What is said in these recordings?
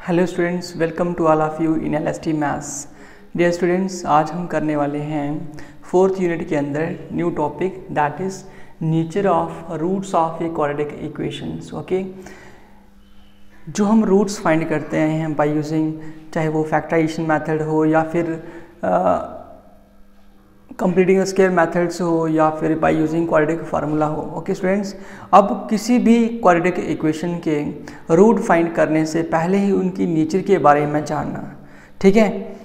Hello students, welcome to all of you in LST maths. Dear students, आज हम करने वाले हैं 4th यूनिट के अंदर new topic that is nature of roots of a quadratic equations. Okay, जो हम रूट्स फाइंड करते हैं बाय यूजिंग, चाहे वो फैक्टराइजेशन मेथड हो या फिर कंप्लीटिंग स्क्वायर मेथड्स हो या फिर बाय यूजिंग क्वाड्रेटिक फार्मूला हो। ओके स्टूडेंट्स, अब किसी भी क्वाड्रेटिक इक्वेशन के रूट फाइंड करने से पहले ही उनकी नेचर के बारे में जानना, ठीक है।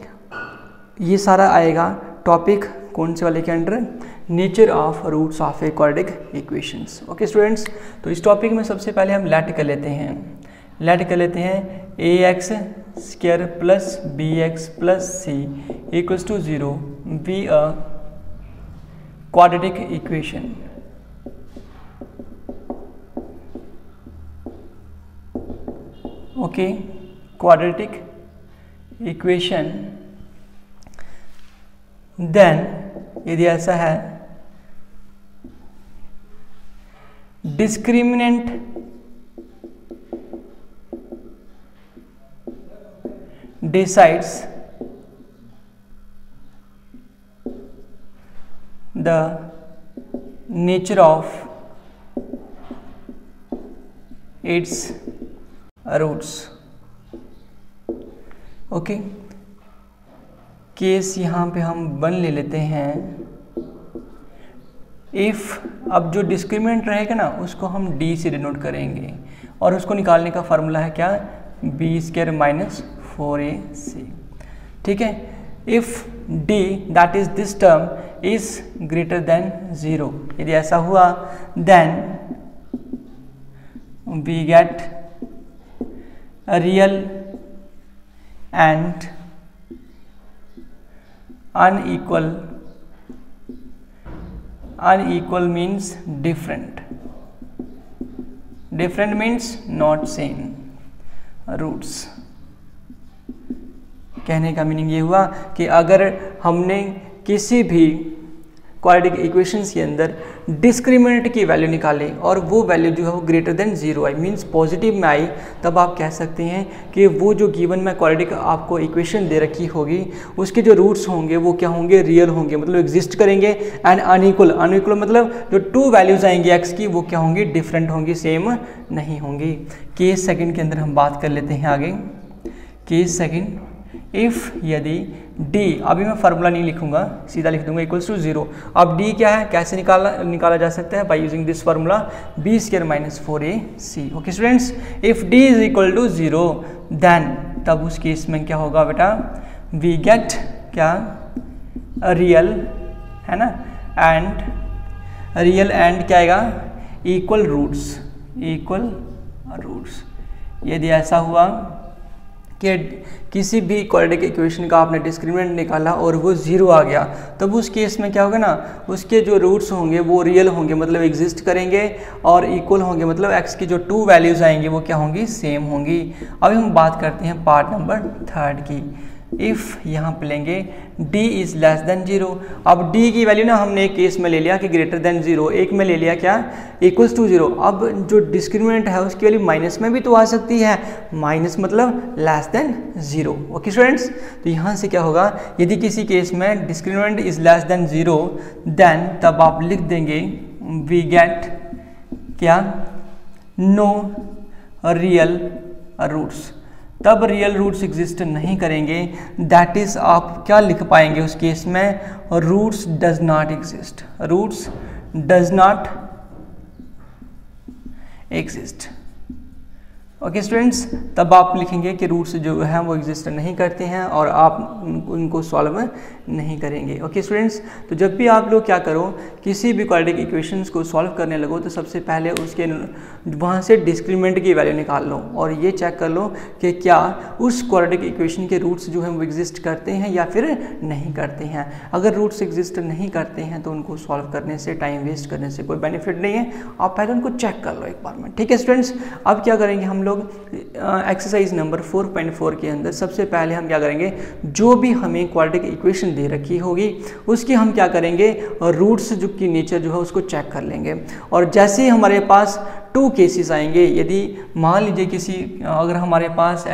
ये सारा आएगा टॉपिक कौन से वाले के under, nature of roots of a quadratic equations. Okay students, तो इस टॉपिक में सबसे पहले हम लेट कर लेते हैं a x square plus b x plus c equals to 0 be a quadratic equation। Okay, quadratic equation। Then यदि ऐसा है, discriminant decides the nature of its roots। Okay, case यहाँ पे हम वन ले लेते हैं। इफ अब जो डिस्क्रिमिनेंट रहेगा ना, उसको हम डी से डिनोट करेंगे और उसको निकालने का फार्मूला है क्या, बी स्क्वायर माइनस 4ac। ठीक है, if D that is this term is greater than 0, यदि ऐसा हुआ then we get a real and unequal means different means not same roots। कहने का मीनिंग ये हुआ कि अगर हमने किसी भी क्वाड्रेटिक इक्वेशंस के अंदर डिस्क्रिमिनेंट की वैल्यू निकाले और वो वैल्यू जो है वो ग्रेटर देन 0 आई, मींस पॉजिटिव में आई, तब आप कह सकते हैं कि वो जो गिवन में क्वाड्रेटिक आपको इक्वेशन दे रखी होगी उसके जो रूट्स होंगे वो क्या होंगे, रियल होंगे, मतलब एग्जिस्ट करेंगे। एंड अनइक्वल मतलब जो टू वैल्यूज आएंगी एक्स की वो क्या होंगी, डिफरेंट होंगी, सेम नहीं होंगी। केस सेकंड के अंदर हम बात कर लेते हैं आगे। केस सेकंड, इफ यदि d, अभी मैं फार्मूला नहीं लिखूंगा, सीधा लिख दूंगा इक्वल्स टू 0। अब d क्या है, कैसे निकाला जा सकता है, by using this formula B square minus 4ac। Okay students, if d is equal to 0 then तब उस केस में क्या होगा बेटा, वी गेट क्या, रियल है ना, एंड क्या आएगा, इक्वल रूट्स। यदि ऐसा हुआ कि किसी भी क्वाड्रेटिक इक्वेशन का आपने डिस्क्रिमिनेंट निकाला और वो 0 आ गया, तब उस केस में क्या होगा ना, उसके जो रूट्स होंगे वो रियल होंगे, मतलब एग्जिस्ट करेंगे, और इक्वल होंगे, मतलब x की जो टू वैल्यूज आएंगी वो क्या होंगी, सेम होंगी। अभी हम बात करते हैं पार्ट नंबर 3 की। इफ यहाँ पे लेंगे d इज लेस देन 0। अब d की वैल्यू ना हमने एक केस में ले लिया कि ग्रेटर देन 0, एक में ले लिया क्या, इक्वल्स टू 0। अब जो डिस्क्रिमिनेंट है उसकी वैल्यू माइनस में भी तो आ सकती है, माइनस मतलब लेस देन 0। ओके स्टूडेंट्स, तो यहाँ से क्या होगा, यदि किसी केस में discriminant is less than 0 then तब आप लिख देंगे वी गेट क्या, नो रियल रूट्स। तब रियल रूट्स एग्जिस्ट नहीं करेंगे, दैट इज आप क्या लिख पाएंगे उस केस में, roots does not exist. Okay students, तब आप लिखेंगे कि रूट्स जो है वो एग्जिस्ट नहीं करते हैं और आप उनको सॉल्व नहीं करेंगे। ओके स्टूडेंट्स, तो जब भी आप लोग क्या करो, किसी भी क्वाड्रेटिक इक्वेशंस को सॉल्व करने लगो तो सबसे पहले उसके वहाँ से डिस्क्रिमिनेंट की वैल्यू निकाल लो और ये चेक कर लो कि क्या उस क्वाड्रेटिक इक्वेशन के रूट्स जो हैं वो एग्जिस्ट करते हैं या फिर नहीं करते हैं। अगर रूट्स एग्जिस्ट नहीं करते हैं तो उनको सॉल्व करने से, टाइम वेस्ट करने से कोई बेनिफिट नहीं है, आप पहले उनको चेक कर लो एक बार में। ठीक है स्टूडेंट्स, अब क्या करेंगे हम लोग एक्सरसाइज नंबर 4.4 के अंदर सबसे पहले हम क्या करेंगे, जो भी हमें क्वाड्रेटिक इक्वेशन दे रखी होगी उसकी हम क्या करेंगे, रूट्स जो की नेचर जो है उसको चेक कर लेंगे। और जैसे ही हमारे पास टू केसेस आएंगे। यदि मान लीजिए किसी अगर हमारे पास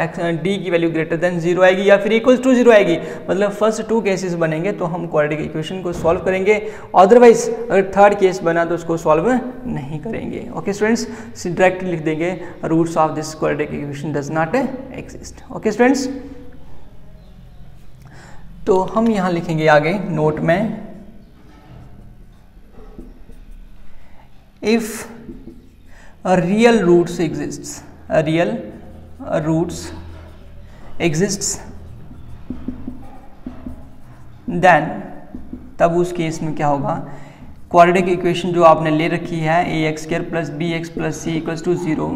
डी की वैल्यू ग्रेटर देन 0 आएगी या फिर इक्वल टू 0 आएगी, मतलब फर्स्ट टू केसेस बनेंगे तो हम क्वाड्रेटिक इक्वेशन को सॉल्व करेंगे, अदरवाइज अगर थर्ड केस बना तो उसको सॉल्व नहीं करेंगे। ओके स्टूडेंट्स, डायरेक्टली लिख देंगे roots of this quadratic equation does not exist. Okay students, तो हम यहाँ लिखेंगे आगे नोट में, if a real roots exists, a real roots exists, then तब उस केस में क्या होगा, क्वाड्रेटिक इक्वेशन जो आपने ले रखी है ax² plus bx plus c equals to 0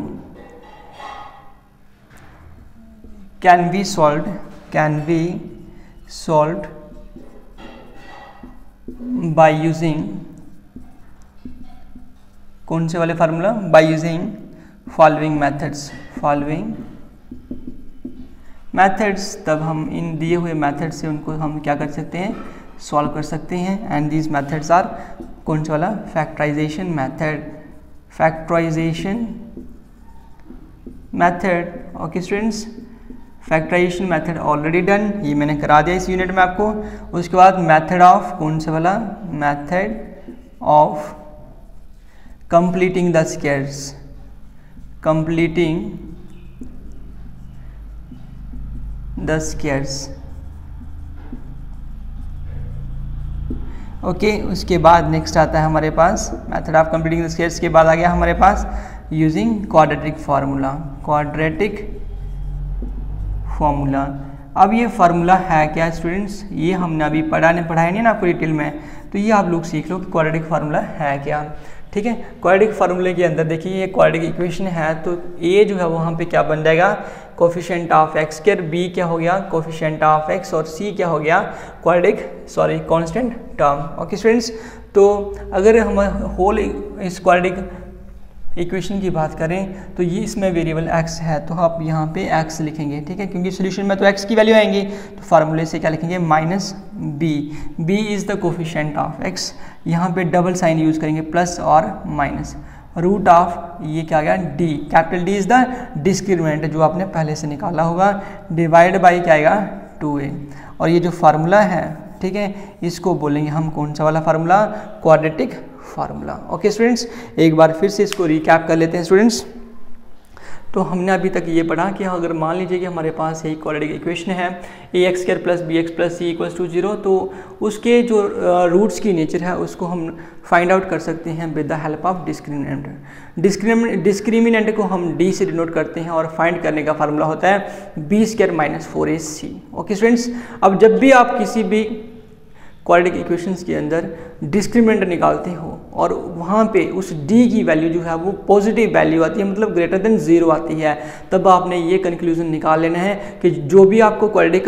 can be solved by using कौन से वाले formula, by using following methods. तब हम इन दिए हुए मैथड से उनको हम क्या कर सकते हैं, सॉल्व कर सकते हैं। एंड दीज मैथड्स आर कौन सा वाला, factorisation method. Okay students, factorisation method already done, ये मैंने करा दिया इस यूनिट में आपको। उसके बाद मैथड ऑफ कौन सा वाला, method of completing the squares, okay. उसके बाद नेक्स्ट आता है हमारे पास method of completing the squares के बाद आ गया हमारे पास यूजिंग क्वाड्रेटिक फार्मूला। अब ये फार्मूला है क्या स्टूडेंट्स, ये हमने अभी पढ़ाया नहीं ना आपको डिटेल में, तो ये आप लोग सीख लो कि क्वाड्रेटिक फार्मूला है क्या। ठीक है, क्वाड्रेटिक फार्मूले के अंदर देखिए ये क्वाड्रेटिक इक्वेशन है, तो ए जो है वहाँ पे क्या बन जाएगा, coefficient of X square, B क्या हो गया, कोफिशिएंट ऑफ एक्स, और सी क्या हो गया, कांस्टेंट टर्म। ओके स्टूडेंट्स, तो अगर हम होल इस क्वाड्रेटिक इक्वेशन की बात करें तो ये इसमें वेरिएबल x है, तो आप यहाँ पे x लिखेंगे। ठीक है, क्योंकि सोल्यूशन में तो x की वैल्यू आएंगी, तो फार्मूले से क्या लिखेंगे, minus b is the coefficient of x। यहाँ पे डबल साइन यूज़ करेंगे, प्लस और माइनस, रूट ऑफ ये क्या आ गया, d, capital D is the discriminant जो आपने पहले से निकाला होगा, डिवाइड बाई क्या आएगा 2a। और ये जो फार्मूला है, ठीक है, इसको बोलेंगे हम कौन सा वाला formula, quadratic formula. Okay students, एक बार फिर से इसको रिकैप कर लेते हैं स्टूडेंट्स। तो हमने अभी तक ये पढ़ा कि अगर मान लीजिए कि हमारे पास एक क्वाड्रेटिक इक्वेशन है ax² plus bx plus c equals to 0, तो उसके जो रूट्स की नेचर है उसको हम फाइंड आउट कर सकते हैं with the help of discriminant को हम d से डिनोट करते हैं, और फाइंड करने का फार्मूला होता है b² minus 4ac। Okay students, अब जब भी आप किसी भी क्वाड्रेटिक इक्वेशंस के अंदर डिस्क्रिमिनेंट निकालते हो और वहाँ पे उस d की वैल्यू जो है वो पॉजिटिव वैल्यू आती है, मतलब ग्रेटर देन 0 आती है, तब आपने ये कंक्लूजन निकाल लेना है कि जो भी आपको क्वाड्रेटिक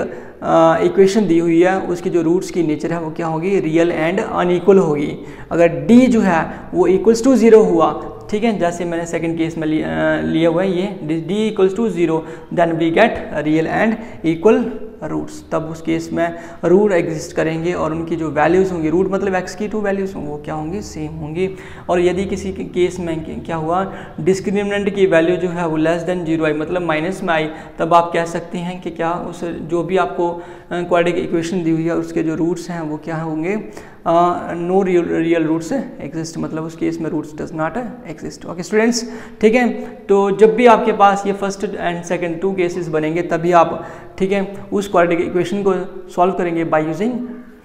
इक्वेशन दी हुई है उसकी जो रूट्स की नेचर है वो क्या होगी, रियल एंड अनइक्वल होगी। अगर d जो है वो इक्वल्स टू 0 हुआ, ठीक है, जैसे मैंने सेकंड केस में लिया हुआ है ये d equals to 0, then we get real and equal roots. तब उस केस में रूट एग्जिस्ट करेंगे और उनकी जो वैल्यूज़ होंगी, रूट मतलब x की 2 वैल्यूज़ होंगी, वो क्या होंगी, सेम होंगी। और यदि किसी के केस में क्या हुआ, डिस्क्रिमिनेंट की वैल्यू जो है वो लेस देन 0 आई, मतलब माइनस में आई, तब आप कह सकते हैं कि क्या उस जो भी आपको क्वाड्रेटिक इक्वेशन दी हुई है उसके जो रूट्स हैं वो क्या होंगे, नो रियल रूट्स एग्जिस्ट, मतलब उस केस में roots does not exist. Okay students, ठीक है, तो जब भी आपके पास ये फर्स्ट एंड सेकंड 2 केसेस बनेंगे तभी आप, ठीक है, उस क्वाड्रेटिक इक्वेशन को सॉल्व करेंगे बाय यूजिंग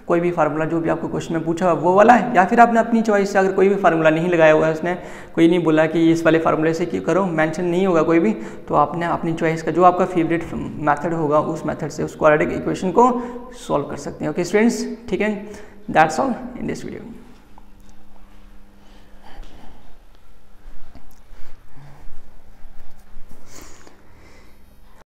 कोई भी फार्मूला जो भी आपको क्वेश्चन में पूछा वो वाला है, या फिर आपने अपनी चॉइस से अगर कोई भी फार्मूला नहीं लगाया हुआ है, उसने कोई नहीं बोला कि इस वाले फार्मूले से करो, मेंशन नहीं होगा कोई भी, तो आपने अपनी चॉइस का जो आपका फेवरेट मेथड होगा उस मेथड से उस क्वाड्रेटिक इक्वेशन को सॉल्व कर सकते हैं। ओके स्टूडेंट्स, ठीक है, that's all in this video.